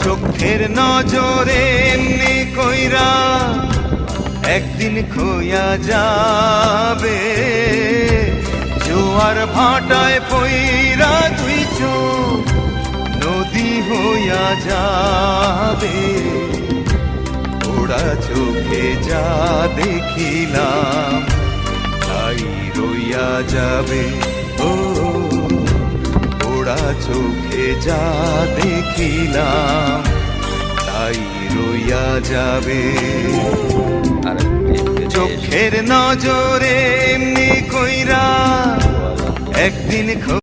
চোখের নজরে এমনি কইরা একদিন খোয়া যাবে, জোয়ার ভাটায় পইরা দুই চোখ নদী হইয়া যাবে। ওরা চোখে যা দেখিলাম তাই রইয়া যাবে। ও ওরা চোখে যা দেখিলাম তাই রইয়া যাবে। চোখের নজরে এমনি কইরা একদিন